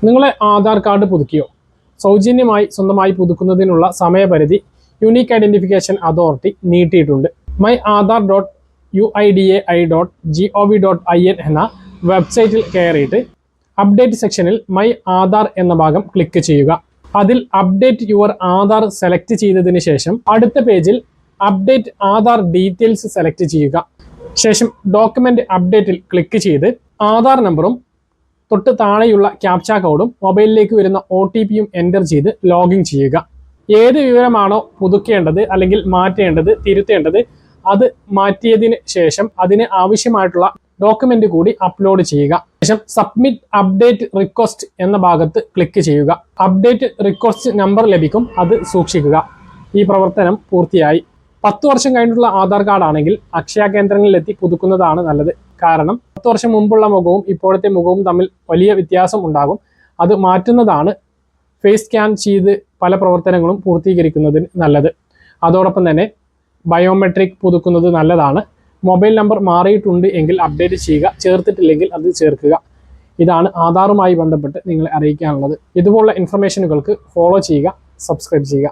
നിങ്ങളെ ആധാർ കാർഡ് പുതുക്കിയോ? സൗജന്യമായി സ്വന്തമായി പുതുക്കുന്നതിനുള്ള സമയപരിധി യുണീക്ക് ഐഡന്റിഫിക്കേഷൻ അതോറിറ്റി നീട്ടിയിട്ടുണ്ട്. myAadar.uidai.gov.in എന്ന വെബ്സൈറ്റിൽ കയറിയിട്ട് അപ്ഡേറ്റ് സെക്ഷനിൽ മൈ ആധാർ എന്ന ഭാഗം ക്ലിക്ക് ചെയ്യുക. അതിൽ അപ്ഡേറ്റ് യുവർ ആധാർ സെലക്ട് ചെയ്തതിന് ശേഷം അടുത്ത പേജിൽ അപ്ഡേറ്റ് ആധാർ ഡീറ്റെയിൽസ് സെലക്ട് ചെയ്യുക. ശേഷം ഡോക്യുമെന്റ് അപ്ഡേറ്റിൽ ക്ലിക്ക് ചെയ്ത് ആധാർ നമ്പറും തൊട്ട് താഴെയുള്ള ക്യാപ്ച കോഡും മൊബൈലിലേക്ക് വരുന്ന OTPയും എൻ്റർ ചെയ്ത് ലോഗിൻ ചെയ്യുക. ഏത് വിവരമാണോ പുതുക്കേണ്ടത് അല്ലെങ്കിൽ മാറ്റേണ്ടത്, തിരുത്തേണ്ടത്, അത് മാറ്റിയതിന് ശേഷം അതിന് ആവശ്യമായിട്ടുള്ള ഡോക്യുമെന്റ് കൂടി അപ്ലോഡ് ചെയ്യുക. ശേഷം സബ്മിറ്റ് അപ്ഡേറ്റ് റിക്വസ്റ്റ് എന്ന ഭാഗത്ത് ക്ലിക്ക് ചെയ്യുക. അപ്ഡേറ്റ് റിക്വസ്റ്റ് നമ്പർ ലഭിക്കും, അത് സൂക്ഷിക്കുക. ഈ പ്രവർത്തനം പൂർത്തിയായി. 10 വർഷം കഴിഞ്ഞിട്ടുള്ള ആധാർ കാർഡ് ആണെങ്കിൽ അക്ഷയ കേന്ദ്രങ്ങളിലെത്തി പുതുക്കുന്നതാണ് നല്ലത്. കാരണം 10 വർഷം മുമ്പുള്ള മുഖവും ഇപ്പോഴത്തെ മുഖവും തമ്മിൽ വലിയ വ്യത്യാസം ഉണ്ടാകും. അത് മാറ്റുന്നതാണ് ഫേസ് സ്കാൻ ചെയ്ത് പല പ്രവർത്തനങ്ങളും പൂർത്തീകരിക്കുന്നതിന് നല്ലത്. അതോടൊപ്പം തന്നെ ബയോമെട്രിക് പുതുക്കുന്നത് നല്ലതാണ്. മൊബൈൽ നമ്പർ മാറിയിട്ടുണ്ട് എങ്കിൽ അപ്ഡേറ്റ് ചെയ്യുക, ചേർത്തിട്ടില്ലെങ്കിൽ അത് ചേർക്കുക. ഇതാണ് ആധാറുമായി ബന്ധപ്പെട്ട് നിങ്ങളെ അറിയിക്കാനുള്ളത്. ഇതുപോലുള്ള ഇൻഫർമേഷനുകൾക്ക് ഫോളോ ചെയ്യുക, സബ്സ്ക്രൈബ് ചെയ്യുക.